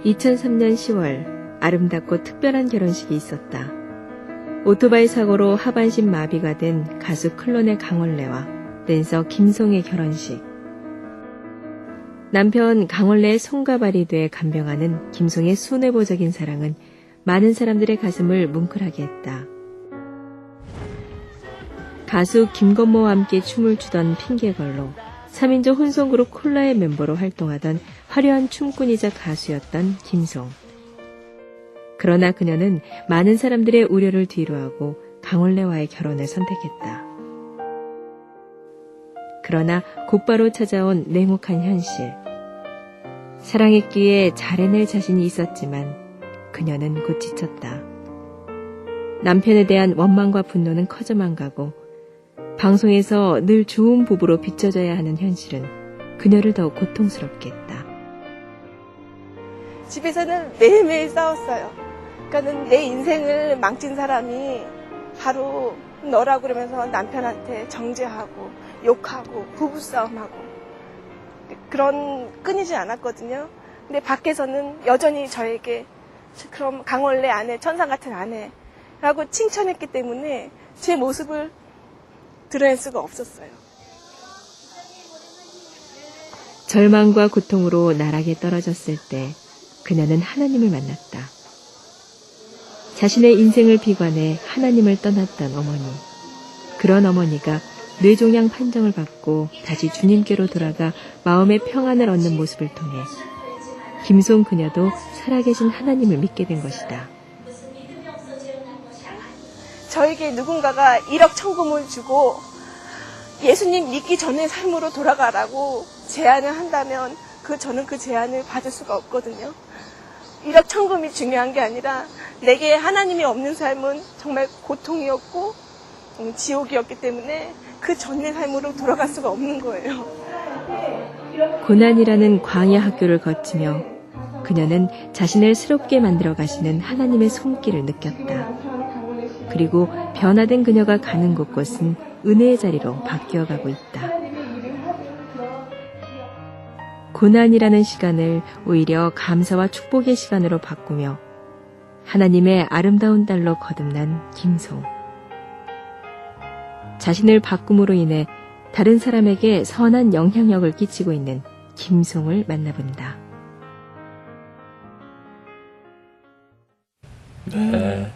2003년 10월 아름답고 특별한 결혼식이 있었다. 오토바이 사고로 하반신 마비가 된 가수 클론의 강원래와 댄서 김송의 결혼식. 남편 강원래의 손과 발이 돼 간병하는 김송의 순애보적인 사랑은 많은 사람들의 가슴을 뭉클하게 했다. 가수 김건모와 함께 춤을 추던 핑계걸로 3인조 혼성그룹 콜라의 멤버로 활동하던 화려한 춤꾼이자 가수였던 김송. 그러나 그녀는 많은 사람들의 우려를 뒤로하고 강원래와의 결혼을 선택했다. 그러나 곧바로 찾아온 냉혹한 현실. 사랑했기에 잘 해낼 자신이 있었지만 그녀는 곧 지쳤다. 남편에 대한 원망과 분노는 커져만 가고 방송에서 늘 좋은 부부로 비춰져야 하는 현실은 그녀를 더욱 고통스럽게 했다. 집에서는 매일매일 싸웠어요. 그러니까는 내 인생을 망친 사람이 바로 너라고 그러면서 남편한테 정죄하고 욕하고 부부싸움하고 그런 끊이지 않았거든요. 근데 밖에서는 여전히 저에게 그럼 강원래 아내, 천상 같은 아내라고 칭찬했기 때문에 제 모습을 드러낼 수가 없었어요. 절망과 고통으로 나락에 떨어졌을 때 그녀는 하나님을 만났다. 자신의 인생을 비관해 하나님을 떠났던 어머니. 그런 어머니가 뇌종양 판정을 받고 다시 주님께로 돌아가 마음의 평안을 얻는 모습을 통해 김송 그녀도 살아계신 하나님을 믿게 된 것이다. 저에게 누군가가 1억 천금을 주고 예수님 믿기 전의 삶으로 돌아가라고 제안을 한다면 저는 그 제안을 받을 수가 없거든요. 1억 천금이 중요한 게 아니라 내게 하나님이 없는 삶은 정말 고통이었고 지옥이었기 때문에 그 전의 삶으로 돌아갈 수가 없는 거예요. 고난이라는 광야 학교를 거치며 그녀는 자신을 새롭게 만들어 가시는 하나님의 손길을 느꼈다. 그리고 변화된 그녀가 가는 곳곳은 은혜의 자리로 바뀌어가고 있다. 고난이라는 시간을 오히려 감사와 축복의 시간으로 바꾸며 하나님의 아름다운 딸로 거듭난 김송. 자신을 바꿈으로 인해 다른 사람에게 선한 영향력을 끼치고 있는 김송을 만나본다. 네.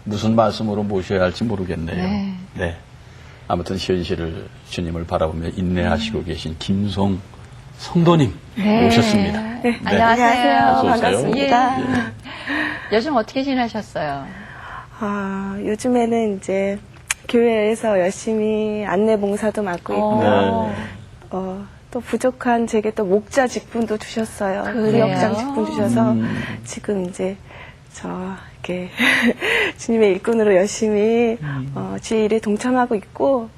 무슨 말씀으로 모셔야 할지 모르겠네요. 네. 아무튼 현실을 주님을 바라보며 인내하시고 계신 김송 성도님 모셨습니다. 네. 안녕하세요. 반갑습니다. 예. 요즘 어떻게 지내셨어요? 요즘에는 이제 교회에서 열심히 안내 봉사도 맡고 있고요. 또 부족한 제게 또 목자 직분도 주셨어요. 구역장 직분 주셔서 지금 이제 이렇게 주님의 일꾼으로 열심히 주의 일에 동참하고 있고,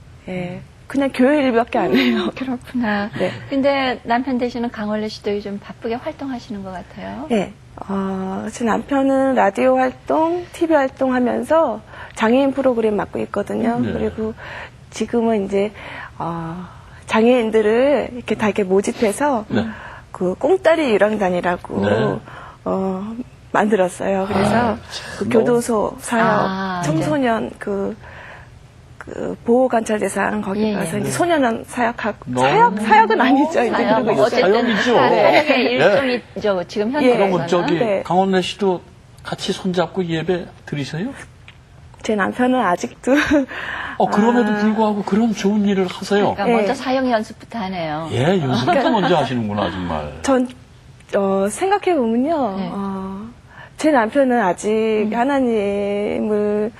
그냥 교회 일밖에 안 해요. 그렇구나. 네. 근데 남편 되시는 강원래 씨도 요즘 바쁘게 활동하시는 것 같아요. 네. 제 남편은 라디오 활동, TV 활동하면서 장애인 프로그램 맡고 있거든요. 그리고 지금은 이제 장애인들을 이렇게 다 이렇게 모집해서 그 꽁다리 유랑단이라고 만들었어요. 그래서 그 교도소 사역, 청소년 그 보호관찰대상 거기 가서 이제 소년원 사역은 아니죠. 이제 그러고 있어요. 사역이죠. 사역의 일종이죠. 지금 현재에서는. 그럼 강원래 씨도 같이 손잡고 예배 드리세요? 제 남편은 아직도 그럼에도 불구하고 그런 좋은 일을 하세요. 그러니까 먼저 사역 연습부터 하네요. 예, 연습부터 먼저 하시는구나 정말. 전 생각해 보면요. 제 남편은 아직 하나님을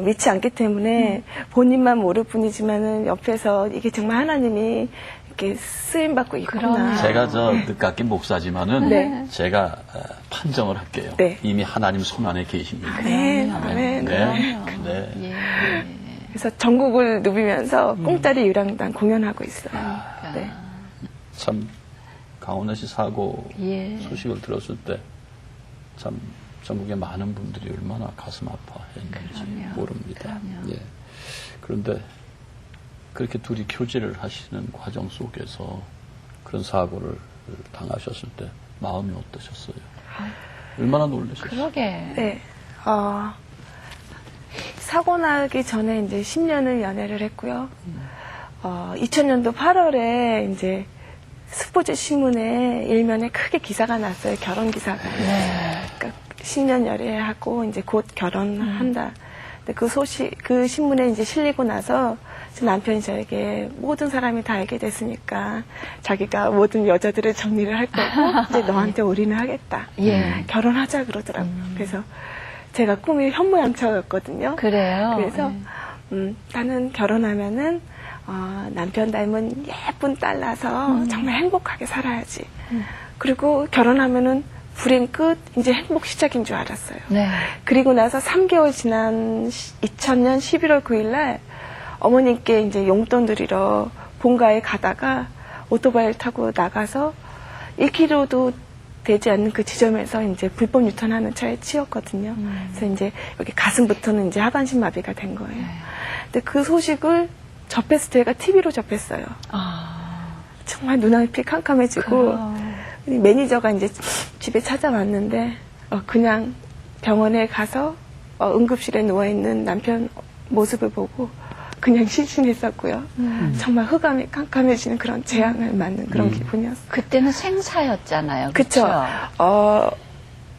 믿지 않기 때문에 본인만 모를 뿐이지만은 옆에서 이게 정말 하나님이 이렇게 쓰임 받고 있구나. 제가 늦깎이 목사지만은 제가 판정을 할게요. 이미 하나님 손 안에 계십니다. 네. 네. 그래서 전국을 누비면서 꽁다리 유랑단 공연하고 있어요. 네. 참 강원래 씨 사고 소식을 들었을 때 참 전국의 많은 분들이 얼마나 가슴 아파했는지 모릅니다. 예. 그런데 그렇게 둘이 교제를 하시는 과정 속에서 그런 사고를 당하셨을 때 마음이 어떠셨어요? 얼마나 놀라셨어요? 그러게. 네. 사고 나기 전에 이제 10년을 연애를 했고요. 2000년도 8월에 이제 스포츠 신문에 일면에 크게 기사가 났어요. 결혼 기사가. 그러니까 10년 연애하고 이제 곧 결혼한다. 근데 그 소식, 그 신문에 이제 실리고 나서 제 남편이 저에게 모든 사람이 다 알게 됐으니까 자기가 모든 여자들을 정리를 할 거고 이제 너한테 올인을 하겠다. 예. 결혼하자 그러더라고요. 그래서 제가 꿈이 현모양처였거든요. 그래요? 그래서 나는 결혼하면은 남편 닮은 예쁜 딸 낳아서 정말 행복하게 살아야지. 그리고 결혼하면은 불행 끝, 이제 행복 시작인 줄 알았어요. 네. 그리고 나서 3개월 지난 2000년 11월 9일 날 어머님께 이제 용돈 드리러 본가에 가다가 오토바이를 타고 나가서 1km도 되지 않는 그 지점에서 이제 불법 유턴하는 차에 치였거든요. 그래서 이제 여기 가슴부터는 이제 하반신 마비가 된 거예요. 근데 그 소식을 접했을 때가 TV로 접했어요. 정말 눈앞이 캄캄해지고 매니저가 이제 집에 찾아왔는데 그냥 병원에 가서 응급실에 누워있는 남편 모습을 보고 그냥 실신했었고요. 정말 흑암이 캄캄해지는 그런 재앙을 맞는 그런 기분이었어요. 그때는 생사였잖아요. 그쵸.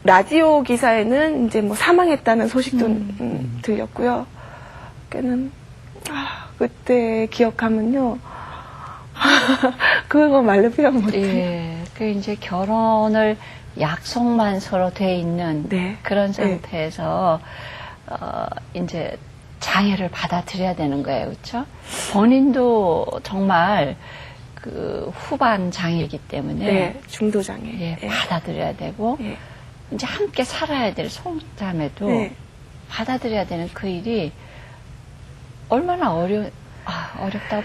라디오 기사에는 이제 뭐 사망했다는 소식도 들렸고요. 그때는 그때 기억하면요. 그거 말로 표현 못해요. 예. 그 이제 결혼을 약속만 서로 돼 있는 네. 그런 상태에서 이제 장애를 받아들여야 되는 거예요, 그렇죠? 본인도 정말 그 후반 장애이기 때문에 네, 중도 장애. 예, 네. 받아들여야 되고 네. 이제 함께 살아야 될 송자매도 네. 받아들여야 되는 그 일이 얼마나 어렵다고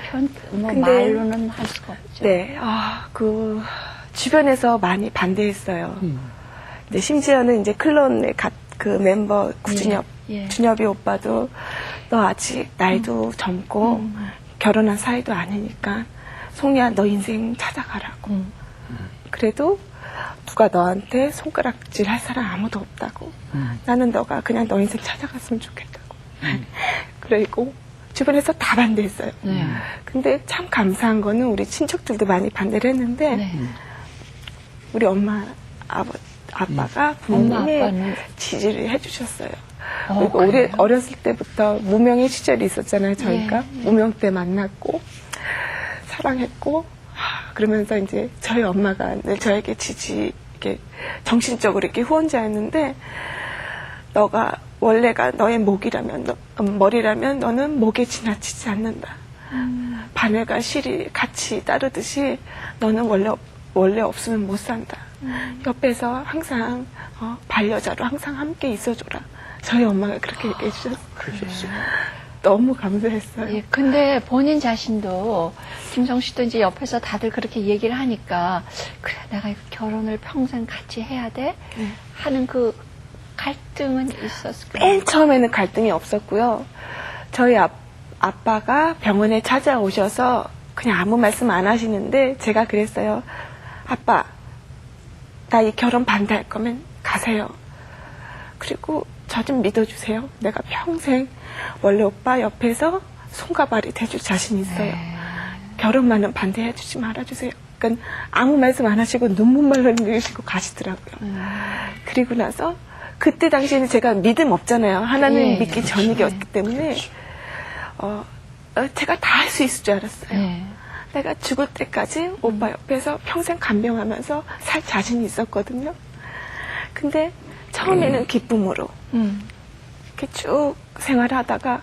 근데- 말로는 할 수가 없죠. 네, 그 주변에서 많이 반대했어요. 근데 심지어는 이제 클론의 그 멤버 구준엽, 예. 준엽이 오빠도 너 아직 나이도 젊고 결혼한 사이도 아니니까 송이야 너 인생 찾아가라고. 그래도 누가 너한테 손가락질 할 사람 아무도 없다고. 나는 너가 그냥 너 인생 찾아갔으면 좋겠다고. 그리고 주변에서 다 반대했어요. 근데 참 감사한 거는 우리 친척들도 많이 반대를 했는데 네. 우리 엄마, 아빠가 부모님이 아빠는? 지지를 해주셨어요. 그래요? 그리고 우리 어렸을 때부터 무명의 시절이 있었잖아요. 저희가 무명 때 만났고 사랑했고 그러면서 이제 저희 엄마가 늘 저에게 이렇게 정신적으로 이렇게 후원자였는데 너가 원래가 너의 머리라면 너는 목에 지나치지 않는다. 바늘과 실이 같이 따르듯이 너는 원래 없으면 못 산다. 옆에서 항상 반려자로 항상 함께 있어줘라. 저희 엄마가 그렇게 얘기해 주셨어요. 그러셨어요. 너무 감사했어요. 예, 근데 본인 자신도 김성 씨도 이제 옆에서 다들 그렇게 얘기를 하니까 그래 내가 이거 결혼을 평생 같이 해야 돼 하는 그 갈등은 있었을까요? 맨 처음에는 갈등이 없었고요. 저희 아빠가 병원에 찾아오셔서 그냥 아무 말씀 안 하시는데 제가 그랬어요. 아빠, 나 이 결혼 반대할 거면 가세요. 그리고 저 좀 믿어주세요. 내가 평생 원래 오빠 옆에서 손과 발이 돼줄 자신 있어요. 결혼만은 반대해주지 말아주세요. 그러니까 아무 말씀 안 하시고 눈물만 흘리시고 가시더라고요. 그리고 나서 그때 당시에는 제가 믿음 없잖아요. 하나님 믿기 전이었기 때문에 제가 다 할 수 있을 줄 알았어요. 내가 죽을 때까지 오빠 옆에서 평생 간병하면서 살 자신이 있었거든요. 근데 처음에는 기쁨으로 이렇게 쭉 생활하다가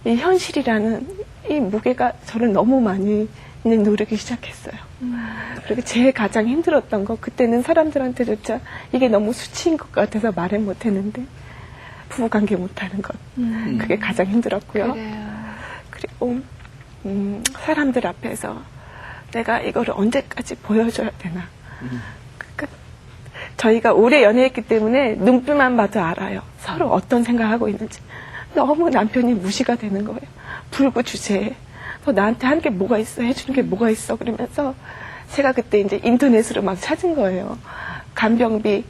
이 현실이라는 이 무게가 저를 너무 많이 누르기 시작했어요. 그리고 제일 가장 힘들었던 거 그때는 사람들한테조차 이게 너무 수치인 것 같아서 말을 못했는데 부부관계 못하는 것 그게 가장 힘들었고요. 그리고 사람들 앞에서 내가 이거를 언제까지 보여줘야 되나. 그러니까 저희가 오래 연애했기 때문에 눈빛만 봐도 알아요. 서로 어떤 생각하고 있는지. 너무 남편이 무시가 되는 거예요. 불구주제에. 너 나한테 하는 게 뭐가 있어? 해주는 게 뭐가 있어? 그러면서 제가 그때 이제 인터넷으로 막 찾은 거예요. 간병비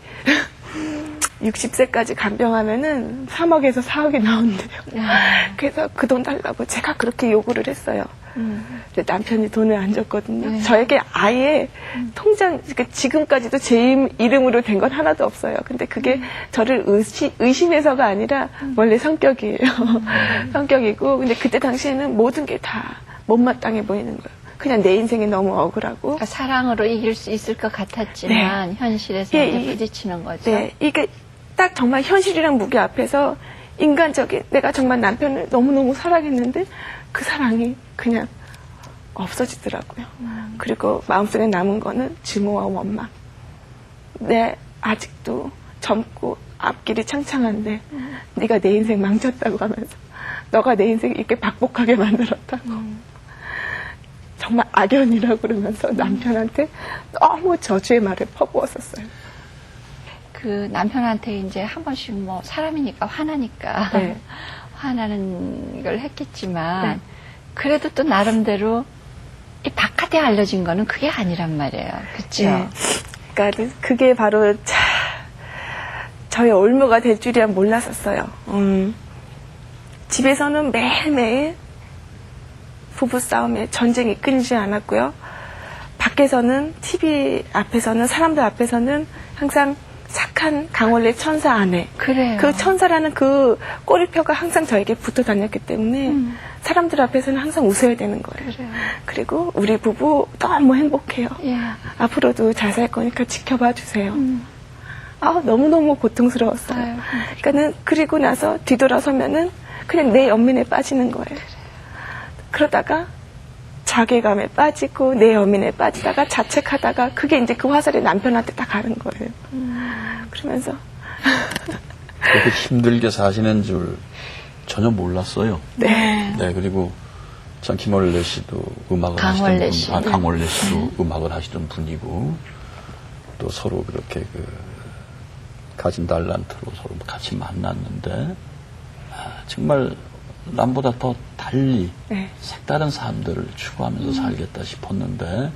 60세까지 간병하면은 3억에서 4억이 나온대요. 그래서 그 돈 달라고 제가 그렇게 요구를 했어요. 근데 남편이 돈을 안 줬거든요. 저에게 아예 통장, 그러니까 지금까지도 제 이름으로 된 건 하나도 없어요. 근데 그게 저를 의심해서가 아니라 원래 성격이에요. 성격이고, 근데 그때 당시에는 모든 게 다 못마땅해 보이는 거예요. 그냥 내 인생이 너무 억울하고. 그러니까 사랑으로 이길 수 있을 것 같았지만 네. 현실에서 예, 이제 부딪히는 거죠. 네, 이게 딱 정말 현실이랑 무게 앞에서 인간적인, 내가 정말 남편을 너무너무 사랑했는데 그 사랑이 그냥 없어지더라고요. 그리고 마음속에 남은 거는 증오와 원망. 내 아직도 젊고 앞길이 창창한데 네가 내 인생 망쳤다고 하면서 너가 내 인생 이렇게 박복하게 만들었다고. 정말 악연이라고 그러면서 남편한테 너무 저주의 말을 퍼부었었어요. 그 남편한테 이제 한 번씩 뭐 사람이니까 화나니까 네. 화나는 걸 했겠지만 네. 그래도 또 나름대로 이 바깥에 알려진 거는 그게 아니란 말이에요. 그렇죠? 네. 그러니까 그게 바로 저의 올무가 될 줄이야 몰랐었어요. 집에서는 매일매일 부부싸움에 전쟁이 끊이지 않았고요. 밖에서는 TV 앞에서는 사람들 앞에서는 항상 착한 강원래 천사 아내. 그래요. 그 천사라는 그 꼬리표가 항상 저에게 붙어 다녔기 때문에 사람들 앞에서는 항상 웃어야 되는 거예요. 그래요. 그리고 우리 부부 너무 행복해요. 예. 앞으로도 잘 살 거니까 지켜봐 주세요. 너무너무 고통스러웠어요. 아유, 그러니까는 그리고 나서 뒤돌아서면은 그냥 내 연민에 빠지는 거예요. 그러다가 자괴감에 빠지고 내 연민에 빠지다가 자책하다가 그게 이제 그 화살이 남편한테 딱 가는 거예요. 그러면서 그렇게 힘들게 사시는 줄 전혀 몰랐어요. 네. 네, 그리고 참 김원래 씨도 음악을 강원래 하시던 씨. 분, 강원래 씨도 음악을 하시던 분이고 또 서로 그렇게 가진 달란트로 서로 같이 만났는데 정말 남보다 더 달리 네. 색다른 삶들을 추구하면서 살겠다 싶었는데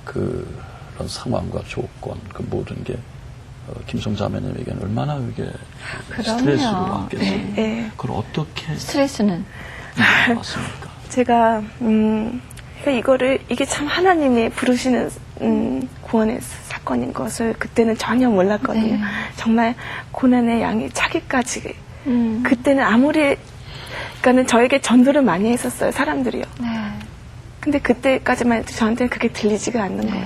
그런 상황과 조건 그 모든 게 김송 자매님에게는 얼마나 그게 그럼요. 스트레스로 왔겠어요. 네. 그걸 어떻게 스트레스는 봤습니까? 제가 그러니까 이게 참 하나님이 부르시는 구원의 사건인 것을 그때는 전혀 몰랐거든요. 네. 정말 고난의 양이 차기까지 그때는 아무리 그러니까는 저에게 전도를 많이 했었어요, 사람들이요. 네. 근데 그때까지만 해도 저한테는 그게 들리지가 않는 네. 거예요.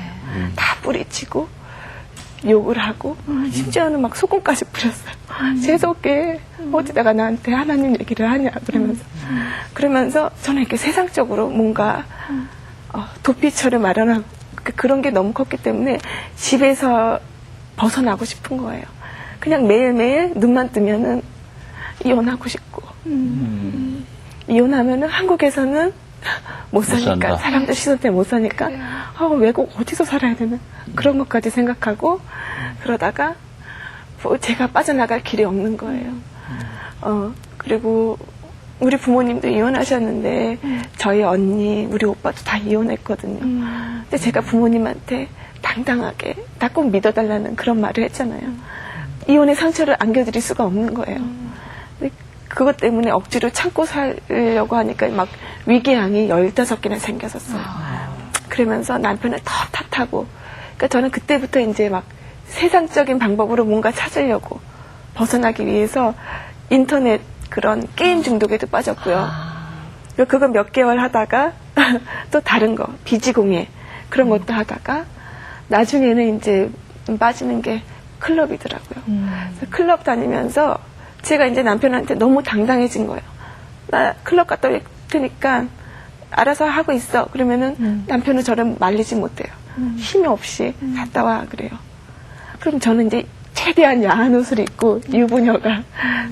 다 뿌리치고 욕을 하고 심지어는 막 소금까지 뿌렸어요. 재수없게 어디다가 나한테 하나님 얘기를 하냐 그러면서 저는 이렇게 세상적으로 뭔가 도피처를 마련하고 그런 게 너무 컸기 때문에 집에서 벗어나고 싶은 거예요. 그냥 매일매일 눈만 뜨면은 이혼하고 싶고 이혼하면은 한국에서는 못 사니까 산다. 사람들 시선 때문에 못 사니까 외국 어디서 살아야 되나 그런 것까지 생각하고 그러다가 뭐 제가 빠져나갈 길이 없는 거예요. 그리고 우리 부모님도 이혼하셨는데 저희 언니 우리 오빠도 다 이혼했거든요. 근데 제가 부모님한테 당당하게 나 꼭 믿어달라는 그런 말을 했잖아요. 이혼의 상처를 안겨드릴 수가 없는 거예요. 근데 그것 때문에 억지로 참고 살려고 하니까 막 위궤양이 15개나 생겼었어요. 그러면서 남편을 더 탓하고 그러니까 저는 그때부터 이제 막 세상적인 방법으로 뭔가 찾으려고 벗어나기 위해서 인터넷 그런 게임 중독에도 빠졌고요. 그거 몇 개월 하다가 또 다른 거 비지공예 그런 것도 하다가 나중에는 이제 빠지는 게 클럽이더라고요. 그래서 클럽 다니면서 제가 이제 남편한테 너무 당당해진 거예요. 나 클럽 갔다 올 테니까 알아서 하고 있어. 그러면은 남편은 저를 말리지 못해요. 힘이 없이 갔다 와 그래요. 그럼 저는 이제 최대한 야한 옷을 입고 유부녀가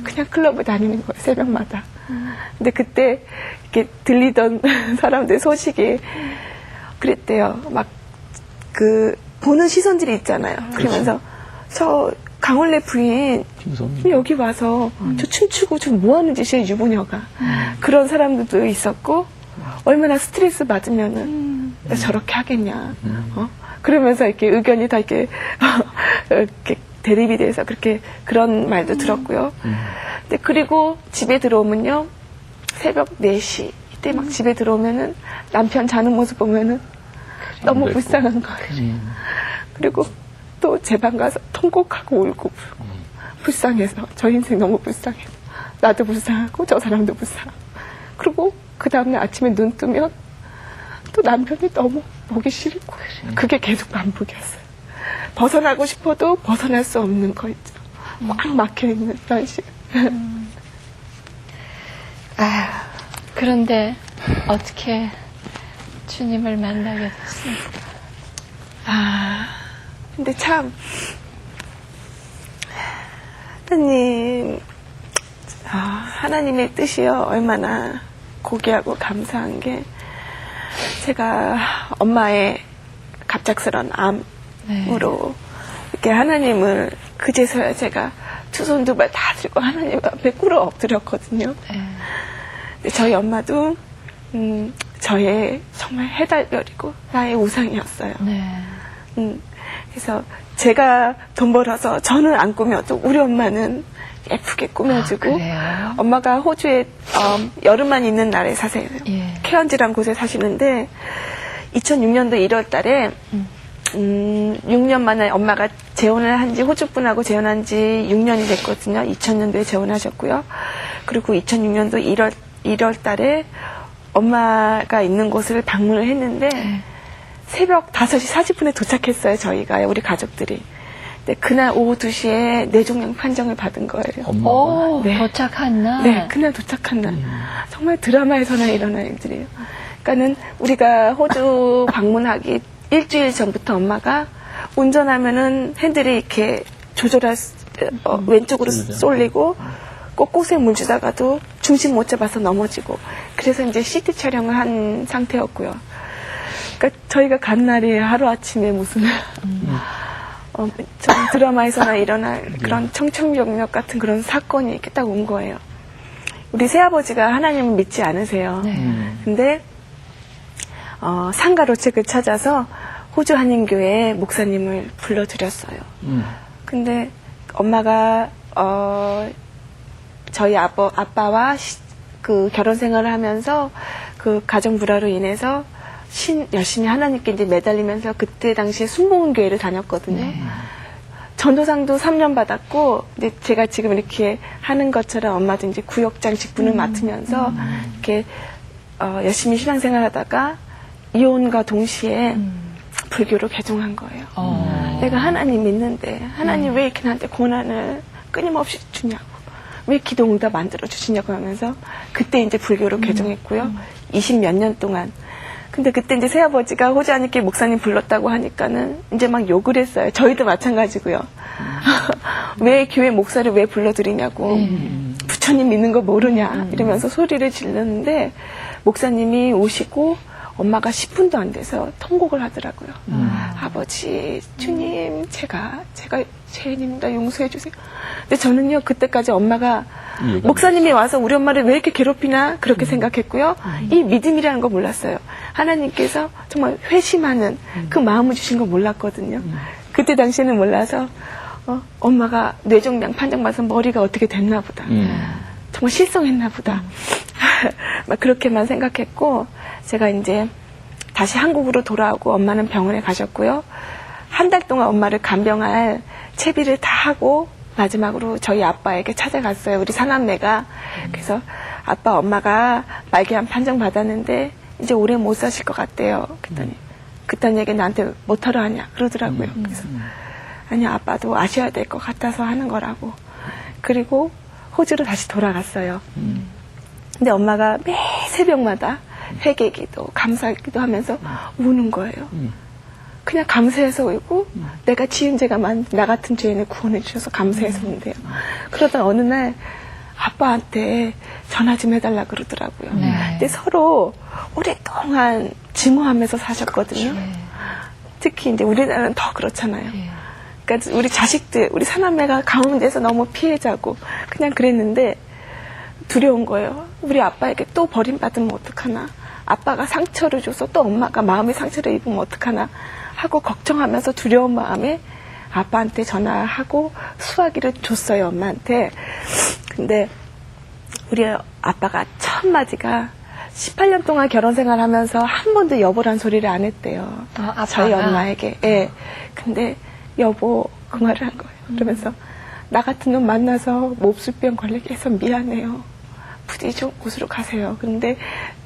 그냥 클럽을 다니는 거예요. 새벽마다. 근데 그때 이렇게 들리던 사람들 소식이 그랬대요. 막 보는 시선들이 있잖아요. 그러면서 저 강원래 부인 여기 와서 저 춤추고 저 뭐하는 짓이에요 유부녀가. 그런 사람들도 있었고 얼마나 스트레스 받으면은 저렇게 하겠냐. 그러면서 이렇게 의견이 다 이렇게 대립이 돼서 그런 말도 들었고요. 근데 그리고 집에 들어오면요, 새벽 4시 이때 막 집에 들어오면은 남편 자는 모습 보면은 너무 그랬고. 불쌍한 거예요. 그리고 또 제 방 가서 통곡하고 울고 불쌍해서 저 인생 너무 불쌍해요. 나도 불쌍하고 저 사람도 불쌍하고. 그리고 그 다음날 아침에 눈 뜨면 또 남편이 너무 보기 싫고 그게 계속 반복이었어요. 벗어나고 싶어도 벗어날 수 없는 거 있죠. 꽉 막혀있는 그런 식. 그런데 어떻게 주님을 만나게 됐습니까? 근데 참 하나님의 뜻이요 얼마나 고귀하고 감사한 게, 제가 엄마의 갑작스런 암으로 이렇게 하나님을 그제서야 제가 두 손 두 발 다 들고 하나님 앞에 꿇어 엎드렸거든요. 근데 저희 엄마도 저의 정말 해달별이고 나의 우상이었어요. 그래서 제가 돈 벌어서 저는 안 꾸며도 우리 엄마는 예쁘게 꾸며주고, 엄마가 호주에 여름만 있는 나라에 사세요. 케언즈라는 곳에 사시는데 2006년도 1월 달에 6년 만에 엄마가 재혼을 한지, 호주분하고 재혼한 지 6년이 됐거든요. 2000년도에 재혼하셨고요. 그리고 2006년도 1월 달에 엄마가 있는 곳을 방문을 했는데 새벽 5시 40분에 도착했어요. 저희가, 우리 가족들이. 근데 그날 오후 2시에 뇌종양 판정을 받은 거예요. 오, 네. 도착한 날? 네, 그날 도착한 날. 정말 드라마에서나 일어난 일들이에요. 그러니까는 우리가 호주 방문하기 일주일 전부터 엄마가 운전하면은 핸들이 이렇게 왼쪽으로 쏠리고, 곳곳에 물 주다가도 중심 못 잡아서 넘어지고, 그래서 이제 CT 촬영을 한 상태였고요. 그러니까 저희가 간 날이 하루아침에 무슨 좀 드라마에서나 일어날 그런 청천벽력 같은 그런 사건이 이렇게 딱 온 거예요. 우리 새아버지가 하나님을 믿지 않으세요. 근데 상가로책을 찾아서 호주 한인교회 목사님을 불러드렸어요. 근데 엄마가 저희 아빠와 그 결혼 생활을 하면서 그 가정 불화로 인해서 열심히 하나님께 이제 매달리면서 그때 당시에 순복음교회를 다녔거든요. 전도상도 3년 받았고, 근데 제가 지금 이렇게 하는 것처럼 엄마도 이제 구역장 직분을 맡으면서 이렇게 열심히 신앙생활하다가 이혼과 동시에 불교로 개종한 거예요. 내가 하나님 믿는데 하나님 왜 이렇게 나한테 고난을 끊임없이 주냐고, 왜 기도 응답 만들어 주시냐고 하면서 그때 이제 불교로 개종했고요. 20몇 년 동안. 근데 그때 이제 새아버지가 호주 한인교회 목사님 불렀다고 하니까는 이제 막 욕을 했어요. 저희도 마찬가지고요. 왜 교회 목사를 왜 불러드리냐고. 부처님 믿는 거 모르냐. 이러면서 소리를 지르는데 목사님이 오시고 엄마가 10분도 안 돼서 통곡을 하더라고요. 아버지, 주님, 제가 죄인입니다. 용서해 주세요. 근데 저는요, 그때까지 엄마가 목사님이 와서 우리 엄마를 왜 이렇게 괴롭히나 그렇게 생각했고요. 이 믿음이라는 거 몰랐어요. 하나님께서 정말 회심하는 그 마음을 주신 거 몰랐거든요. 그때 당시에는 몰라서 엄마가 뇌종양 판정받아서 머리가 어떻게 됐나 보다. 정말 실성했나 보다. 막 그렇게만 생각했고, 제가 이제 다시 한국으로 돌아오고 엄마는 병원에 가셨고요. 한 달 동안 엄마를 간병할 채비를 다 하고 마지막으로 저희 아빠에게 찾아갔어요. 우리 사남매가. 그래서 아빠, 엄마가 말기암 판정 받았는데 이제 오래 못 사실 것 같대요. 그랬더니 그딴 얘기 나한테 못하러 하냐 그러더라고요. 그래서 아니, 아빠도 아셔야 될 것 같아서 하는 거라고. 그리고 호주로 다시 돌아갔어요. 근데 엄마가 매 새벽마다 회개기도 감사기도 하면서 우는 거예요. 그냥 감사해서 울고, 내가 지은 죄가 나 같은 죄인을 구원해 주셔서 감사해서 운대요. 그러다 어느 날 아빠한테 전화 좀 해달라 그러더라고요. 근데 서로 오랫동안 증오하면서 사셨거든요. 특히 이제 우리나라는 더 그렇잖아요. 그러니까 우리 자식들, 우리 사남매가 가운데서 너무 피해자고 그냥 그랬는데 두려운 거예요. 우리 아빠에게 또 버림받으면 어떡하나. 아빠가 상처를 줘서 또 엄마가 마음의 상처를 입으면 어떡하나 하고 걱정하면서 두려운 마음에 아빠한테 전화하고 수화기를 줬어요, 엄마한테. 근데 우리 아빠가 첫 마디가 18년 동안 결혼 생활하면서 한 번도 여보란 소리를 안 했대요. 아빠가? 저희 엄마에게. 예. 근데 여보 그 말을 한 거예요. 그러면서 나 같은 놈 만나서 몹쓸병 걸리게 해서 미안해요. 부디 좋은 곳으로 가세요. 근데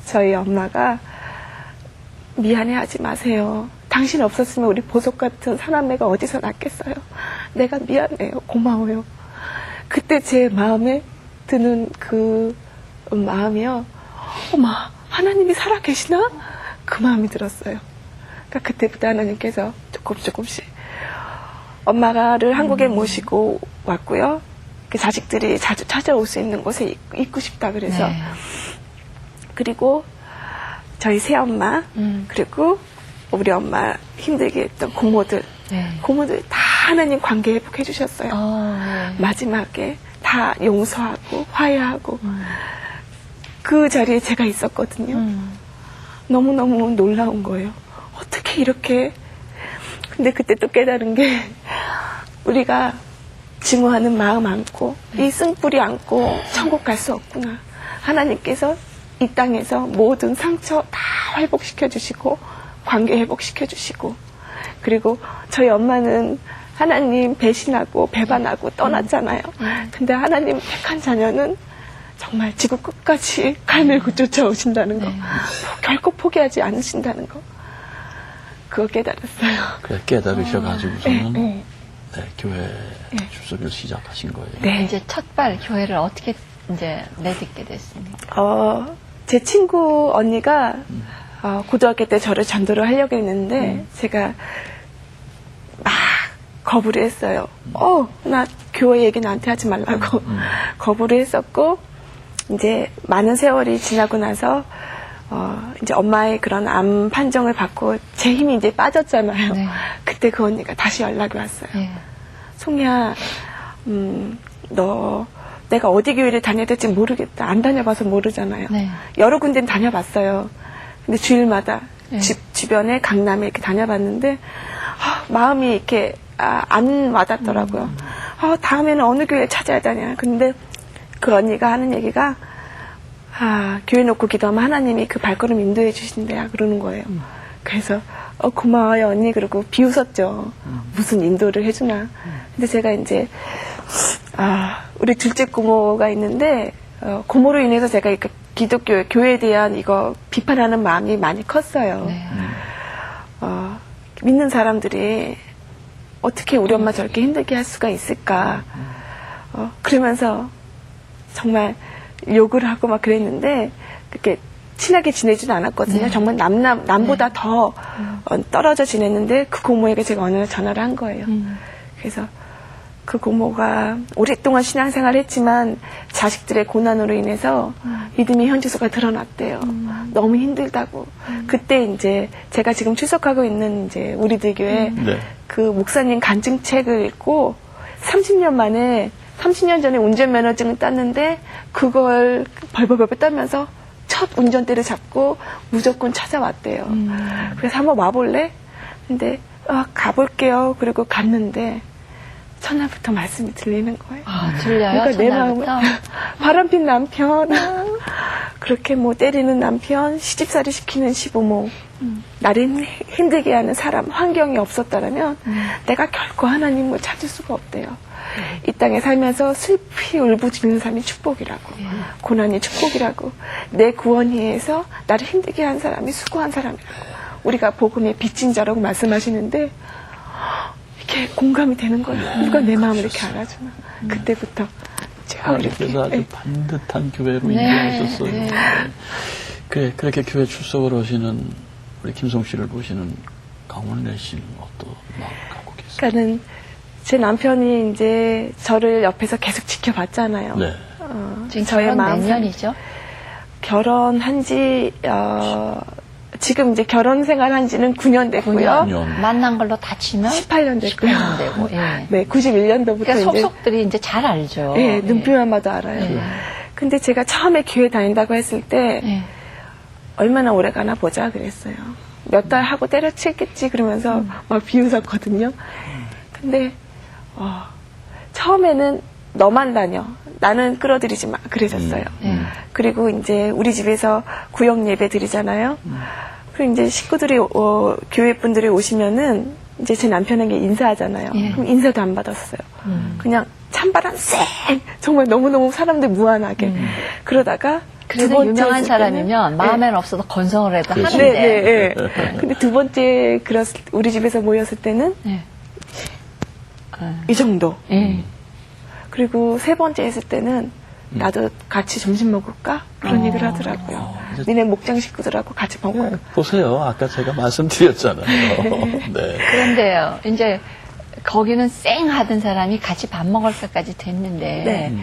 저희 엄마가 미안해하지 마세요. 당신 없었으면 우리 보석 같은 사남매가 어디서 났겠어요. 내가 미안해요. 고마워요. 그때 제 마음에 드는 그 마음이요. 어머, 하나님이 살아계시나? 그 마음이 들었어요. 그러니까 그때부터 하나님께서 조금씩 엄마를 한국에 모시고 왔고요. 그 자식들이 자주 찾아올 수 있는 곳에 있고 싶다 그래서. 네. 그리고 저희 새엄마, 그리고 우리 엄마 힘들게 했던 고모들, 네. 고모들 다 하나님 관계 회복해 주셨어요. 네. 마지막에 다 용서하고 화해하고 그 자리에 제가 있었거든요. 너무너무 놀라운 거예요. 어떻게 이렇게. 근데 그때 또 깨달은 게 우리가 증오하는 마음 안고 이 쓴뿌리 안고 천국 갈 수 없구나. 하나님께서 이 땅에서 모든 상처 다 회복시켜 주시고 관계 회복시켜 주시고, 그리고 저희 엄마는 하나님 배신하고 배반하고 떠났잖아요. 근데 하나님 택한 자녀는 정말 지구 끝까지 갈매고 쫓아오신다는 거, 결코 포기하지 않으신다는 거, 그거 깨달았어요. 그래, 깨달으셔가지고서는 네. 교회 출석을 시작하신 거예요. 네. 이제 첫발 교회를 어떻게 이제 내딛게 됐습니까? 제 친구 언니가 고등학교 때 저를 전도를 하려고 했는데 제가 막 거부를 했어요. 나 교회 얘기 나한테 하지 말라고 거부를 했었고, 이제 많은 세월이 지나고 나서 이제 엄마의 그런 암 판정을 받고 제 힘이 이제 빠졌잖아요. 네. 그때 그 언니가 다시 연락이 왔어요. 네. 송이야, 너 내가 어디 교회를 다녀야 될지 모르겠다. 안 다녀봐서 모르잖아요. 네. 여러 군데는 다녀봤어요. 근데 주일마다 네. 주변에 강남에 이렇게 다녀봤는데 마음이 이렇게 안 와닿더라고요. 다음에는 어느 교회 찾아야 되냐. 근데 그 언니가 하는 얘기가 교회 놓고 기도하면 하나님이 그 발걸음 인도해 주신대야 그러는 거예요. 그래서 고마워요 언니. 그러고 비웃었죠. 무슨 인도를 해주나. 근데 제가 이제 우리 둘째 고모가 있는데 고모로 인해서 제가 이렇게 기독교 교회에 대한 이거 비판하는 마음이 많이 컸어요. 네. 믿는 사람들이 어떻게 우리 엄마 저렇게 힘들게 할 수가 있을까. 그러면서 정말 욕을 하고 막 그랬는데 그렇게 친하게 지내지는 않았거든요. 네. 정말 남보다 더 떨어져 지냈는데 그 고모에게 제가 어느 날 전화를 한 거예요. 그래서 그 고모가 오랫동안 신앙생활을 했지만 자식들의 고난으로 인해서 믿음의 현주소가 드러났대요. 너무 힘들다고. 그때 이제 제가 지금 출석하고 있는 이제 우리들 교회 네. 그 목사님 간증책을 읽고 30년 전에 운전면허증을 땄는데 그걸 벌벌벌 떨면서 첫 운전대를 잡고 무조건 찾아왔대요. 그래서 한번 와볼래? 근데 가볼게요. 그리고 갔는데 첫날부터 말씀이 들리는 거예요. 들려요? 그러니까 내 첫날부터? 마음은 바람핀 남편, 그렇게 뭐 때리는 남편, 시집살이 시키는 시부모, 나를 힘들게 하는 사람, 환경이 없었다면 내가 결코 하나님을 찾을 수가 없대요. 이 땅에 살면서 슬피 울부짖는 삶이 축복이라고, 고난이 축복이라고, 내 구원위에서 나를 힘들게 한 사람이 수고한 사람이라고, 우리가 복음의 빚진 자라고 말씀하시는데 이렇게 공감이 되는 거예요. 누가 내 마음을 이렇게 알아주나. 그때부터 하나님께서 아주 반듯한 교회로 네. 인도하셨어요. 네. 그렇게 교회 출석을 하시는 우리 김송 씨를 보시는 강원래 씨는 어떤 마음을 갖고 계세요? 그러니까는 제 남편이 이제 저를 옆에서 계속 지켜봤잖아요. 네. 지금 저의 결혼 몇 마음 년이죠? 결혼한 지 지금 이제 결혼 생활한 지는 9년 됐고요. 9년. 만난 걸로 다 치면 18년 됐고요. 18년 되고. 예. 네, 91년도부터 그러니까 이제 속속들이 이제 잘 알죠. 네, 눈빛만 봐도 알아요. 네. 근데 제가 처음에 교회 다닌다고 했을 때 네. 얼마나 오래 가나 보자 그랬어요. 몇 달 하고 때려치겠지 그러면서 막 비웃었거든요. 근데 처음에는 너만 다녀. 나는 끌어들이지 마. 그러셨어요. 그리고 이제 우리 집에서 구역 예배 드리잖아요. 그리고 이제 식구들이, 교회 분들이 오시면은 이제 제 남편에게 인사하잖아요. 그럼 인사도 안 받았어요. 그냥 찬바람 쌩! 정말 너무너무 사람들 무한하게. 그러다가 그래도 유명한 사람이면 마음에는 없어도 건성을 해도 하는데. 근데 두 번째 우리 집에서 모였을 때는 이 정도. 그리고 세 번째 했을 때는 나도 같이 점심 먹을까? 그런 얘기를 하더라고요. 니네 목장 식구들하고 같이 먹을까? 보세요. 아까 제가 말씀드렸잖아요. 네. 그런데요, 이제 거기는 쌩 하던 사람이 같이 밥 먹을 때까지 됐는데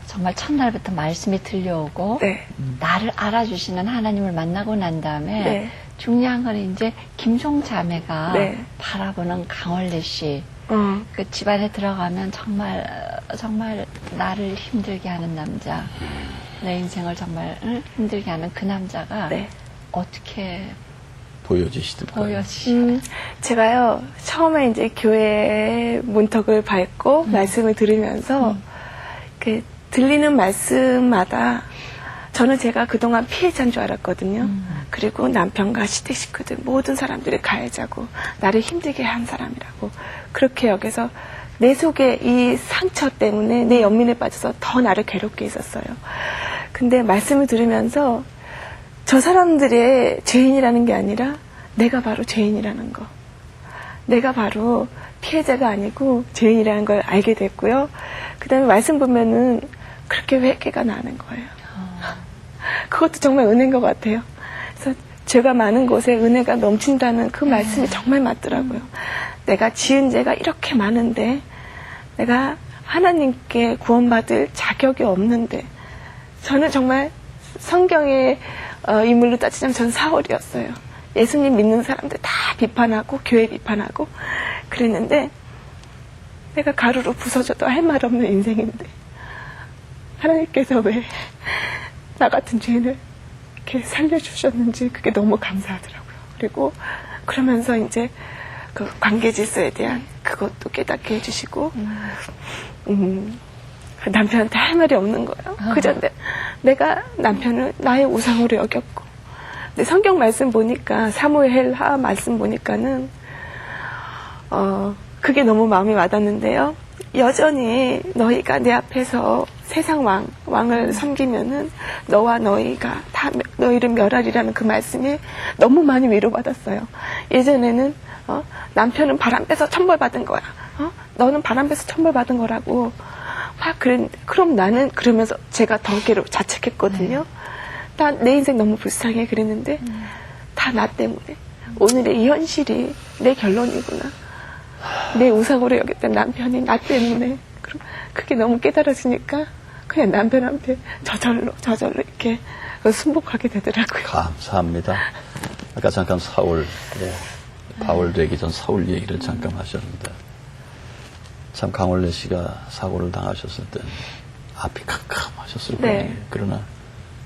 정말 첫날부터 말씀이 들려오고 나를 알아주시는 하나님을 만나고 난 다음에 중요한 건 이제 김송 자매가 바라보는 강원래 씨. 그 집안에 들어가면 정말 나를 힘들게 하는 남자, 내 인생을 정말 힘들게 하는 그 남자가 어떻게 보여지시더라고요. 제가요, 처음에 이제 교회 문턱을 밟고 말씀을 들으면서 그 들리는 말씀마다 저는 제가 그동안 피해자인 줄 알았거든요. 그리고 남편과 시댁 식구들 모든 사람들이 가해자고 나를 힘들게 한 사람이라고 그렇게 여기서 내 속에 이 상처 때문에 내 연민에 빠져서 더 나를 괴롭게 했었어요. 근데 말씀을 들으면서 저 사람들의 죄인이라는 게 아니라 내가 바로 죄인이라는 거. 내가 바로 피해자가 아니고 죄인이라는 걸 알게 됐고요. 그 다음에 말씀 보면은 그렇게 회개가 나는 거예요. 그것도 정말 은혜인 것 같아요. 그래서 죄가 많은 곳에 은혜가 넘친다는 그 말씀이 정말 맞더라고요. 내가 지은 죄가 이렇게 많은데 내가 하나님께 구원받을 자격이 없는데 저는 정말 성경의 인물로 따지자면 전 사울이었어요. 예수님 믿는 사람들 다 비판하고 교회 비판하고 그랬는데 내가 가루로 부서져도 할 말 없는 인생인데 하나님께서 왜 나 같은 죄인을 이렇게 살려주셨는지 그게 너무 감사하더라고요. 그리고 그러면서 이제 그 관계 질서에 대한 그것도 깨닫게 해주시고 남편한테 할 말이 없는 거예요. 그저 내가 남편을 나의 우상으로 여겼고 근데 성경 말씀 보니까 사무엘하 말씀 보니까는 그게 너무 마음에 와닿는데요. 여전히 너희가 내 앞에서 세상 왕을 섬기면은 너와 너희가 다 너희를 멸하리라는 그 말씀이 너무 많이 위로받았어요. 예전에는 남편은 바람 빼서 천벌받은 거야. 너는 바람 빼서 천벌받은 거라고 막 그랬는데 그럼 나는 그러면서 제가 더 자책했거든요. 나 내 인생 너무 불쌍해 그랬는데 다 나 때문에 오늘의 이 현실이 내 결론이구나. 내 우상으로 여겼던 남편이 나 때문에 그럼 그게 너무 깨달아지니까 그냥 남편한테 저절로 이렇게 순복하게 되더라고요. 감사합니다. 아까 잠깐 바울 되기 전 사울 얘기를 잠깐 하셨는데 참 강원래 씨가 사고를 당하셨을 때 앞이 캄캄하셨을 거예요. 그러나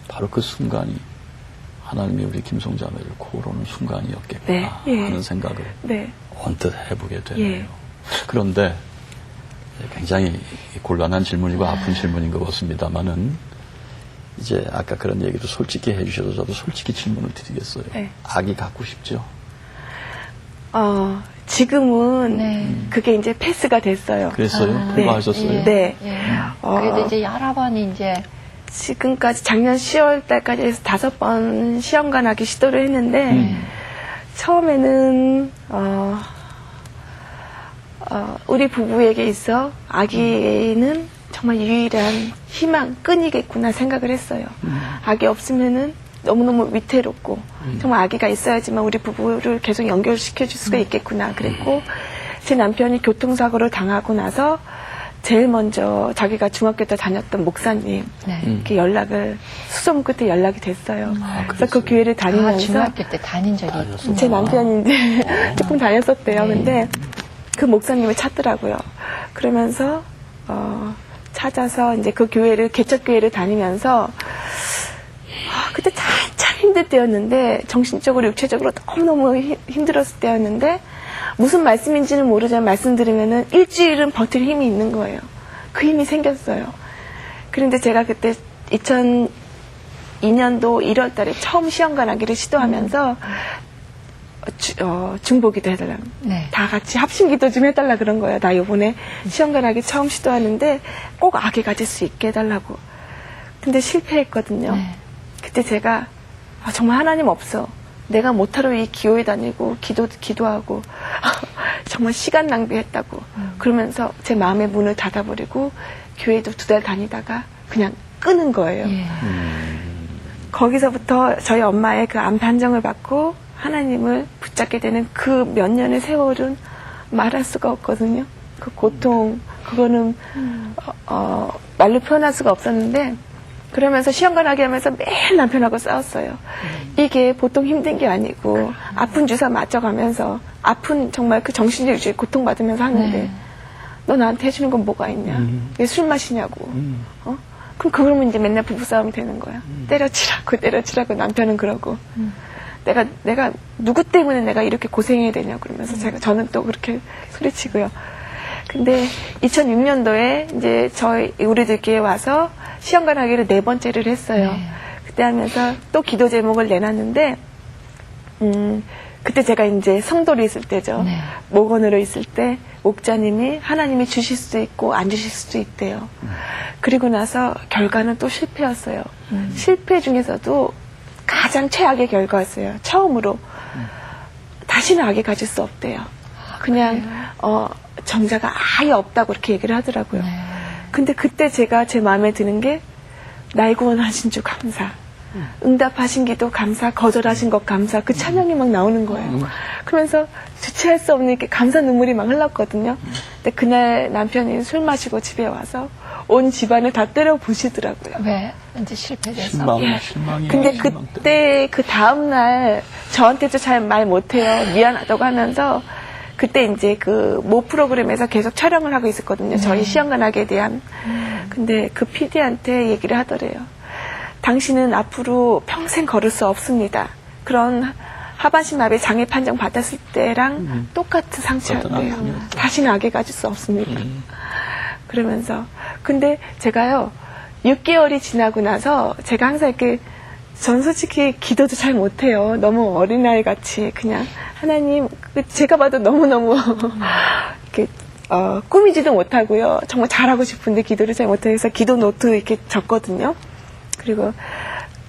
바로 그 순간이 하나님이 우리 김송자매를 고르는 순간이었겠구나 하는 생각을 언뜻 해보게 되네요. 그런데 굉장히 곤란한 질문이고 아픈 질문인 것 같습니다만은 이제 아까 그런 얘기도 솔직히 해주셔도 저도 솔직히 질문을 드리겠어요. 아기 갖고 싶죠? 지금은 그게 이제 패스가 됐어요. 그랬어요? 불가하셨어요? 그래도 이제 여러 번 이제 지금까지 작년 10월 달까지 해서 5번 시험관 하기 시도를 했는데 처음에는 우리 부부에게 있어 아기는 정말 유일한 희망, 끈이겠구나 생각을 했어요. 아기 없으면은 너무너무 위태롭고 정말 아기가 있어야지만 우리 부부를 계속 연결시켜 줄 수가 있겠구나 그랬고 제 남편이 교통사고를 당하고 나서 제일 먼저 자기가 중학교 때 다녔던 목사님 이렇게 수소문 끝에 연락이 됐어요. 그래서 그 교회를 다니면서 중학교 때 다닌 적이 있군요. 제 남편이 이제 조금 다녔었대요. 근데 그 목사님을 찾더라고요. 그러면서 찾아서 이제 그 교회를 개척교회를 다니면서 그때 참 힘들 때였는데 정신적으로 육체적으로 너무너무 힘들었을 때였는데 무슨 말씀인지는 모르지만 말씀드리면은 일주일은 버틸 힘이 있는 거예요. 그 힘이 생겼어요. 그런데 제가 그때 2002년도 1월 달에 처음 시험관하기를 시도하면서 중보기도 해달라. 네. 다 같이 합심기도 좀 해달라 그런 거예요. 나 요번에 시험관하기 처음 시도하는데 꼭 악에 가질 수 있게 해달라고. 근데 실패했거든요. 네. 그때 제가 정말 하나님 없어. 내가 못하러 이 기호에 다니고 기도하고 정말 시간 낭비했다고. 그러면서 제 마음의 문을 닫아버리고 교회도 2달 다니다가 그냥 끄는 거예요. 예. 거기서부터 저희 엄마의 그 암 판정을 받고 하나님을 붙잡게 되는 그 몇 년의 세월은 말할 수가 없거든요. 그 고통, 그거는 말로 표현할 수가 없었는데 그러면서 시험관하게 하면서 매일 남편하고 싸웠어요. 이게 보통 힘든 게 아니고 아픈 주사 맞춰가면서 아픈 정말 그 정신적 고통받으면서 하는데 네. 너 나한테 해주는 건 뭐가 있냐? 왜 술 마시냐고. 그럼 그러면 이제 맨날 부부싸움이 되는 거야. 때려치라고 남편은 그러고. 내가 누구 때문에 내가 이렇게 고생해야 되냐 그러면서 저는 또 그렇게 소리치고요. 근데 2006년도에 이제 우리들끼리 와서 시험관하기를 4번째를 했어요. 네. 그때 하면서 또 기도 제목을 내놨는데 그때 제가 이제 성도로 있을 때죠. 네. 목원으로 있을 때 목자님이 하나님이 주실 수도 있고 안 주실 수도 있대요. 그리고 나서 결과는 또 실패였어요. 실패 중에서도 가장 최악의 결과였어요. 처음으로 다시는 악에 가질 수 없대요. 그냥 정자가 아예 없다고 그렇게 얘기를 하더라고요. 네. 근데 그때 제가 제 마음에 드는 게 날 구원하신 주 감사, 응답하신 기도 감사, 거절하신 것 감사, 그 찬양이 막 나오는 거예요. 그러면서 주체할 수 없는 이렇게 감사 눈물이 막 흘렀거든요. 근데 그날 남편이 술 마시고 집에 와서 온 집안을 다 때려 부시더라고요. 왜? 이제 실패돼서. 실망이. 근데 그때 그 다음날 저한테도 잘 말 못해요. 미안하다고 하면서 그때 이제 그 모 프로그램에서 계속 촬영을 하고 있었거든요. 저희 시험관하기에 대한. 근데 그 PD한테 얘기를 하더래요. 당신은 앞으로 평생 걸을 수 없습니다. 그런 하반신마비 장애 판정 받았을 때랑 똑같은 상처였대요. 다시는 악에 가질 수 없습니다. 그러면서 근데 제가요 6개월이 지나고 나서 제가 항상 이렇게 전 솔직히 기도도 잘 못해요. 너무 어린아이 같이 그냥 하나님 제가 봐도 너무너무 이렇게 꾸미지도 못하고요. 정말 잘하고 싶은데 기도를 잘 못해서 기도 노트 이렇게 적거든요. 그리고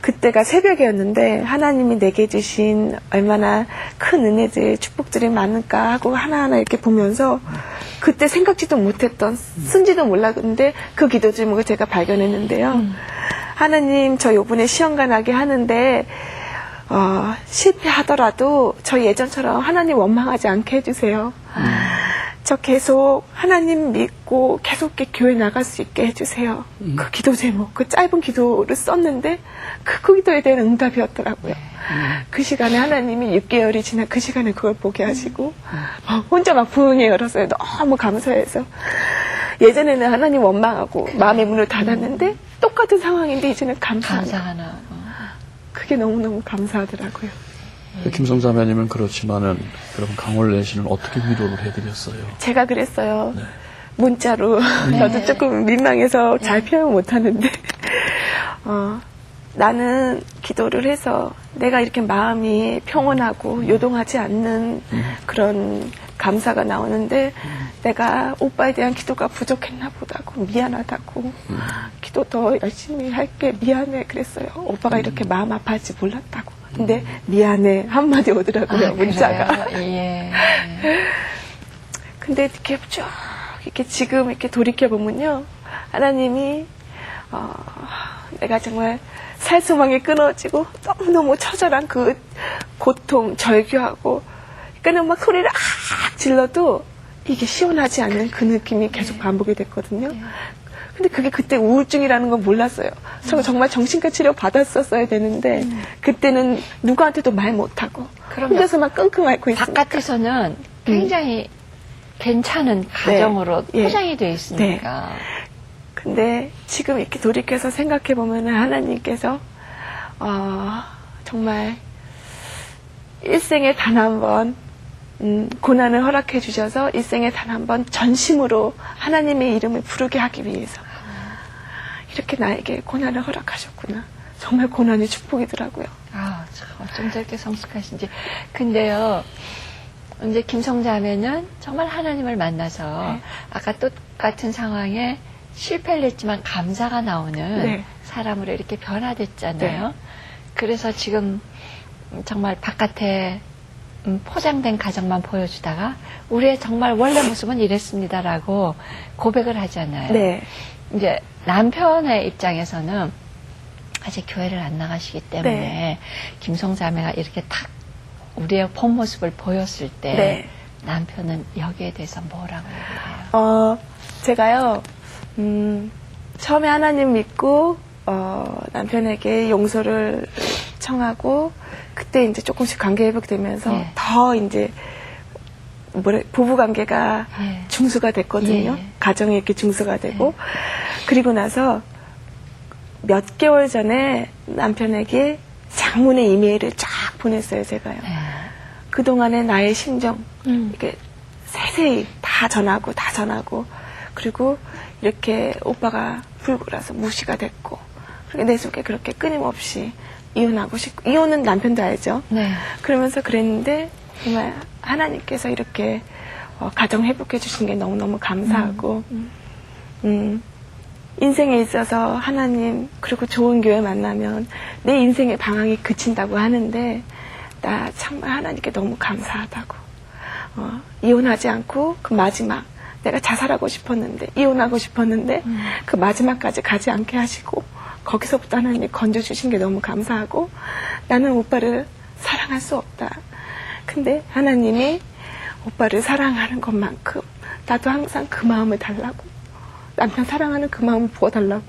그때가 새벽이었는데 하나님이 내게 주신 얼마나 큰 은혜들 축복들이 많을까 하고 하나하나 이렇게 보면서 그때 생각지도 못했던 쓴지도 몰랐는데 그 기도 제목을 제가 발견했는데요. 하나님 저 요번에 시험관하게 하는데 실패하더라도 저 예전처럼 하나님 원망하지 않게 해주세요. 저 계속 하나님 믿고 계속 교회 나갈 수 있게 해주세요. 그 기도 제목, 그 짧은 기도를 썼는데 그 기도에 대한 응답이었더라고요. 그 시간에 하나님이 6개월이 지나 그 시간에 그걸 보게 하시고 혼자 막 부흥이 열었어요. 너무 감사해서. 예전에는 하나님 원망하고 마음의 문을 닫았는데 똑같은 상황인데 이제는 감사하나. 그게 너무너무 감사하더라고요. 김성자매님은 그렇지만은 그럼 강원래 씨는 어떻게 위로를 해드렸어요? 제가 그랬어요. 네. 문자로. 저도 조금 민망해서 잘 표현 못하는데 나는 기도를 해서 내가 이렇게 마음이 평온하고 요동하지 않는 그런 감사가 나오는데 내가 오빠에 대한 기도가 부족했나 보다고 미안하다고 기도 더 열심히 할게 미안해 그랬어요. 오빠가 이렇게 마음 아파할지 몰랐다고. 근데 미안해 한마디 오더라고요. 문자가. 예. 근데 이렇게 쭉 이렇게 지금 이렇게 돌이켜 보면요, 하나님이 내가 정말 살 소망이 끊어지고 너무너무 처절한 그 고통 절규하고 그러니까 막 소리를 질러도 이게 시원하지 않는 그 느낌이 계속 반복이 됐거든요. 근데 그게 그때 우울증이라는 건 몰랐어요. 저 정말 정신과 치료 받았었어야 되는데 그때는 누구한테도 말 못하고 혼자서만 끙끙 앓고 있으니까. 바깥에서는 굉장히 괜찮은 가정으로 포장이 돼 있으니까. 네. 근데 지금 이렇게 돌이켜서 생각해 보면은 하나님께서 정말 일생에 단 한 번 고난을 허락해 주셔서 일생에 단 한 번 전심으로 하나님의 이름을 부르게 하기 위해서 이렇게 나에게 고난을 허락하셨구나. 정말 고난이 축복이더라고요. 아, 참, 어쩜 저렇게 성숙하신지. 근데요, 이제 김성자매는 정말 하나님을 만나서 네. 아까 똑같은 상황에 실패를 했지만 감사가 나오는 네. 사람으로 이렇게 변화됐잖아요. 네. 그래서 지금 정말 바깥에 포장된 가정만 보여주다가 우리의 정말 원래 모습은 이랬습니다라고 고백을 하잖아요. 네. 이제 남편의 입장에서는 아직 교회를 안 나가시기 때문에 네. 김성자매가 이렇게 탁 우리의 본 모습을 보였을 때 네. 남편은 여기에 대해서 뭐라고 얘기해요? 제가요, 처음에 하나님 믿고, 남편에게 용서를 청하고, 그때 이제 조금씩 관계 회복되면서 예. 더 이제, 부부 관계가 예. 중수가 됐거든요. 예. 가정이 이렇게 중수가 되고. 그리고 나서 몇 개월 전에 남편에게 장문의 이메일을 쫙 보냈어요, 제가요. 네. 그동안의 나의 심정, 음. 이렇게 세세히 다 전하고, 그리고 이렇게 오빠가 불구라서 무시가 됐고, 그리고 내 속에 그렇게 끊임없이 이혼하고 싶고, 이혼은 남편도 알죠? 네. 그러면서 그랬는데, 정말 하나님께서 이렇게 가정 회복해 주신 게 너무너무 감사하고, 인생에 있어서 하나님, 그리고 좋은 교회 만나면 내 인생의 방황이 그친다고 하는데, 나 정말 하나님께 너무 감사하다고. 이혼하지 않고 그 마지막, 내가 자살하고 싶었는데, 이혼하고 싶었는데, 그 마지막까지 가지 않게 하시고, 거기서부터 하나님이 건져주신 게 너무 감사하고, 나는 오빠를 사랑할 수 없다. 근데 하나님이 오빠를 사랑하는 것만큼, 나도 항상 그 마음을 달라고. 남편 사랑하는 그 마음을 부어달라고.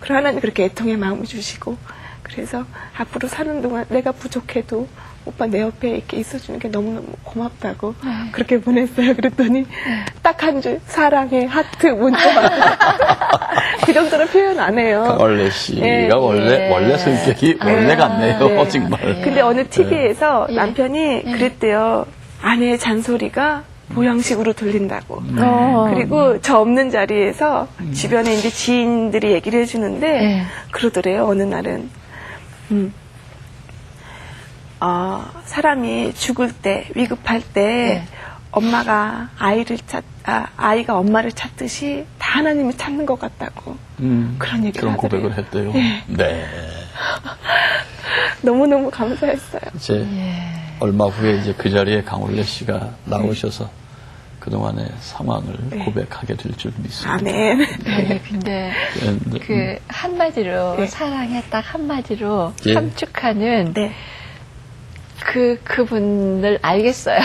그리고 하나님 그렇게 애통의 마음을 주시고, 그래서 앞으로 사는 동안 내가 부족해도 오빠 내 옆에 이렇게 있어주는 게 너무너무 고맙다고 그렇게 보냈어요. 그랬더니 딱 한 줄 사랑해 하트 문자 왔어요. 그 정도로 표현 안 해요. 원래 씨가 예. 원래 성격이 원래 같네요. 네. 정말. 근데 어느 TV에서 예. 남편이 그랬대요. 아내의 잔소리가 보양식으로 들린다고. 어. 그리고 저 없는 자리에서 주변에 이제 지인들이 얘기를 해주는데 네. 그러더래요. 어느 날은 사람이 죽을 때 위급할 때 네. 엄마가 아이가 엄마를 찾듯이 다 하나님을 찾는 것 같다고 그런 얘기를 그런 하더래요. 고백을 했대요. 예. 네. 너무너무 감사했어요. 이제 얼마 후에 이제 그 자리에 강올래 씨가 나오셔서 그동안의 상황을 고백하게 될 줄 믿습니다. 아멘. 네, 근데 그 한마디로 네. 사랑에 딱 한마디로 예. 함축하는 네. 그분을 알겠어요.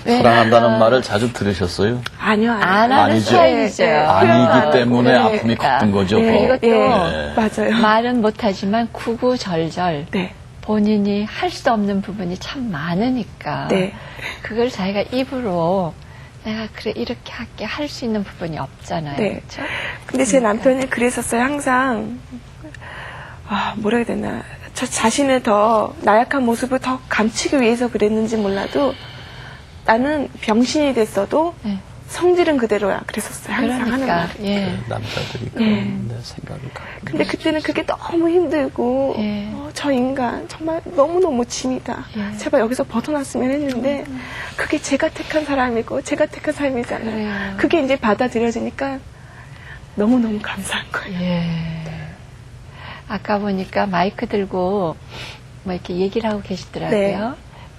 사랑한다는 말을 자주 들으셨어요? 아니요. 안 하는 아니죠. 스타일이죠. 네. 아니기 때문에 그러니까. 아픔이 컸던 거죠. 네. 뭐. 이것도 네. 맞아요. 말은 못하지만 구구절절 네. 본인이 할 수 없는 부분이 참 많으니까 네. 그걸 자기가 입으로 내가 그래 이렇게 할게 할 수 있는 부분이 없잖아요. 네. 그렇죠? 근데 제 남편이 그랬었어요. 항상 뭐라 해야 되나. 저 자신을 더 나약한 모습을 더 감추기 위해서 그랬는지 몰라도 나는 병신이 됐어도 네. 성질은 그대로야. 그랬었어요. 항상 하는 그러니까 말이. 예. 남자들이 그런 생각을 갖고. 근데 그때는 그게 너무 힘들고 예. 저 인간 정말 너무너무 짐이다. 예. 제발 여기서 벗어났으면 했는데 그게 제가 택한 사람이고 제가 택한 삶이잖아요. 그래요. 그게 이제 받아들여지니까 너무너무 감사한 거예요. 예. 아까 보니까 마이크 들고 뭐 이렇게 얘기를 하고 계시더라고요. 네.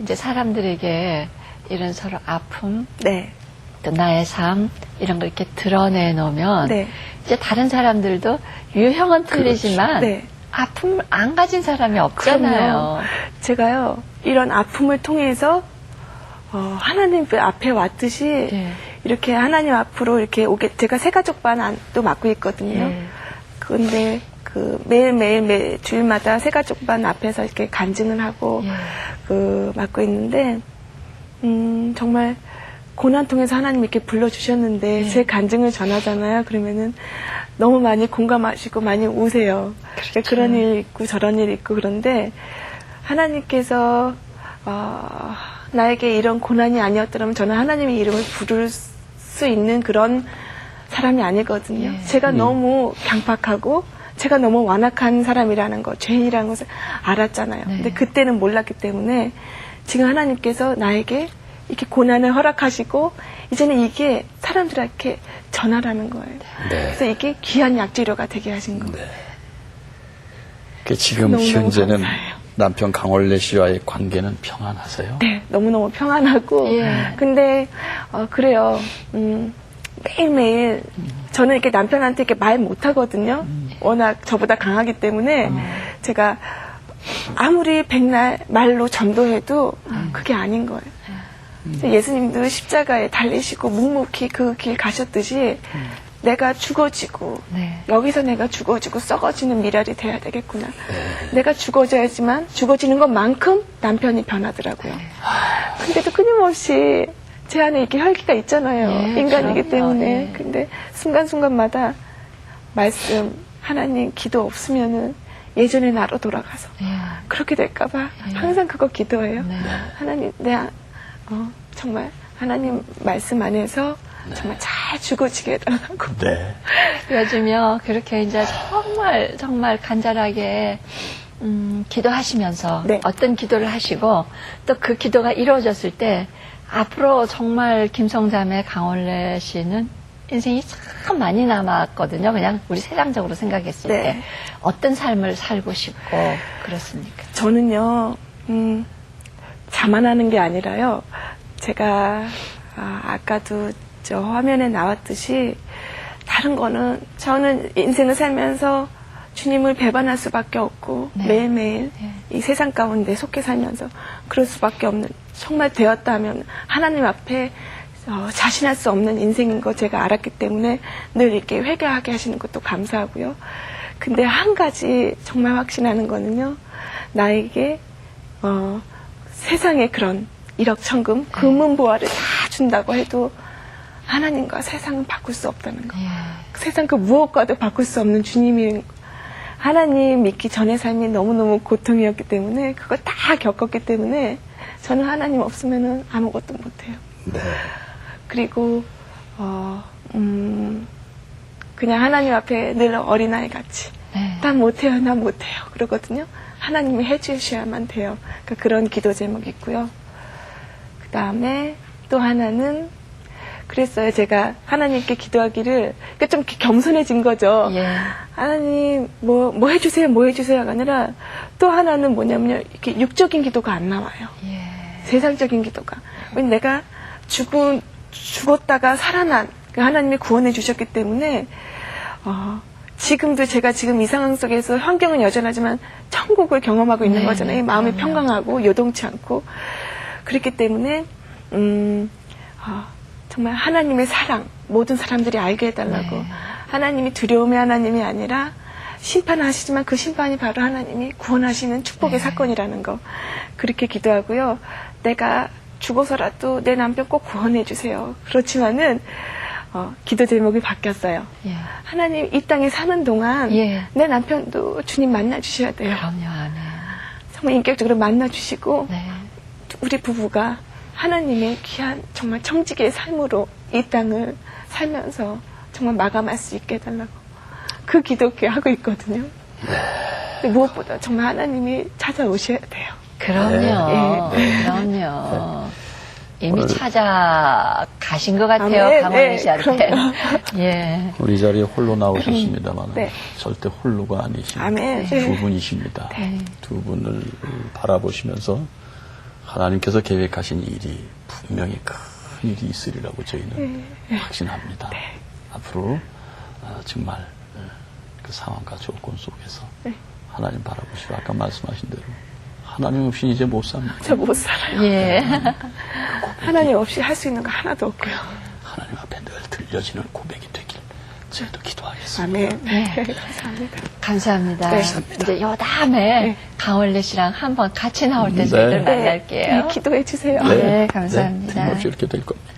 이제 사람들에게 이런 서로 아픔, 네. 또 나의 삶 이런 걸 이렇게 드러내 놓으면 네. 이제 다른 사람들도 유형은 틀리지만 네. 아픔을 안 가진 사람이 없잖아요. 제가요, 이런 아픔을 통해서, 하나님 앞에 왔듯이, 네. 이렇게 하나님 앞으로 이렇게 오게, 제가 새가족반도 맡고 있거든요. 네. 근데 매일 주일마다 새가족반 앞에서 이렇게 간증을 하고, 예. 맡고 있는데, 정말 고난 통해서 하나님 이렇게 불러주셨는데 제 간증을 전하잖아요. 그러면은 너무 많이 공감하시고 많이 우세요. 그러니까 그런 일 있고 저런 일 있고 그런데 하나님께서 나에게 이런 고난이 아니었더라면 저는 하나님의 이름을 부를 수 있는 그런 사람이 아니거든요. 제가 너무 강팍하고 제가 너무 완악한 사람이라는 거, 죄인이라는 것을 알았잖아요. 근데 그때는 몰랐기 때문에 지금 하나님께서 나에게 이렇게 고난을 허락하시고 이제는 이게 사람들에게 전하라는 거예요. 그래서 이게 귀한 약재료가 되게 하신 거예요. 지금 너무너무 현재는 감사해요. 남편 강원래 씨와의 관계는 평안하세요? 네, 너무너무 평안하고 근데 그래요. 매일매일 저는 이렇게 남편한테 이렇게 말 못하거든요. 워낙 저보다 강하기 때문에 제가 아무리 백날 말로 전도해도 그게 아닌 거예요. 예수님도 십자가에 달리시고 묵묵히 그 길 가셨듯이 내가 죽어지고 여기서 내가 죽어지고 썩어지는 미랄이 돼야 되겠구나. 내가 죽어져야지만 죽어지는 것만큼 남편이 변하더라고요. 근데도 끊임없이 제 안에 이렇게 혈기가 있잖아요. 인간이기 때문에. 근데 순간순간마다 말씀, 하나님 기도 없으면은 예전의 나로 돌아가서 그렇게 될까봐 항상 그거 기도해요. 하나님, 정말 하나님 말씀 안에서 정말 잘 죽어지게 해달라고. 요즘요, 그렇게 이제 정말 간절하게, 기도하시면서 어떤 기도를 하시고 또 그 기도가 이루어졌을 때 앞으로 정말 김성자매 강원래 씨는 인생이 참 많이 남았거든요. 그냥 우리 세상적으로 생각했을 때. 어떤 삶을 살고 싶고 그렇습니까? 저는요, 자만하는 게 아니라요. 제가 아까도 저 화면에 나왔듯이 다른 거는 저는 인생을 살면서 주님을 배반할 수밖에 없고 매일매일 이 세상 가운데 속해 살면서 그럴 수밖에 없는 정말 되었다면 하나님 앞에 자신할 수 없는 인생인 거 제가 알았기 때문에 늘 이렇게 회개하게 하시는 것도 감사하고요. 근데 한 가지 정말 확신하는 거는요. 나에게 세상의 그런 일억천금 금은보화를 다 준다고 해도 하나님과 세상은 바꿀 수 없다는 거. 세상 그 무엇과도 바꿀 수 없는 주님이 하나님 믿기 전의 삶이 너무너무 고통이었기 때문에 그걸 다 겪었기 때문에 저는 하나님 없으면은 아무것도 못해요. 그리고 그냥 하나님 앞에 늘 어린아이 같이 난 못해요, 난 못해요 그러거든요. 하나님이 해주셔야만 돼요. 그러니까 그런 기도 제목이 있고요. 그 다음에 또 하나는 그랬어요. 제가 하나님께 기도하기를 그러니까 좀 겸손해진 거죠. 하나님 뭐 해주세요, 뭐 해주세요가 아니라 또 하나는 뭐냐면요. 이렇게 육적인 기도가 안 나와요. 세상적인 기도가. 왜냐면 내가 죽었다가 살아난 하나님이 구원해 주셨기 때문에 지금도 제가 지금 이 상황 속에서 환경은 여전하지만 천국을 경험하고 있는 거잖아요. 마음이 평강하고 요동치 않고 그렇기 때문에 정말 하나님의 사랑 모든 사람들이 알게 해달라고 하나님이 두려움의 하나님이 아니라 심판하시지만 그 심판이 바로 하나님이 구원하시는 축복의 사건이라는 거 그렇게 기도하고요. 내가 죽어서라도 내 남편 꼭 구원해 주세요. 그렇지만은 기도 제목이 바뀌었어요. 하나님 이 땅에 사는 동안 내 남편도 주님 만나 주셔야 돼요. 정말 인격적으로 만나 주시고 우리 부부가 하나님의 귀한 정말 청지기의 삶으로 이 땅을 살면서 정말 마감할 수 있게 해달라고 그 기도께 하고 있거든요. 근데 무엇보다 정말 하나님이 찾아오셔야 돼요. 그럼요. 그럼요. 이미 찾아가신 것 같아요. 강원래 씨한테. 우리 자리에 홀로 나오셨습니다만 절대 홀로가 아니십니다. 두 분이십니다. 두 분을 바라보시면서 하나님께서 계획하신 일이 분명히 큰 일이 있으리라고 저희는 확신합니다. 앞으로 정말 그 상황과 조건 속에서 하나님 바라보시고 아까 말씀하신 대로 하나님 없이 이제 못 삽니다. 저 못 살아요. 하나님 없이 할 수 있는 거 하나도 없고요. 하나님 앞에 늘 들려지는 고백이 되길 저희도 기도하겠습니다. 감사합니다. 이제 요 다음에 강원래 씨랑 한번 같이 나올 때 저희들 만날게요. 기도해 주세요. 감사합니다. 틀림없이 이렇게 될 겁니다.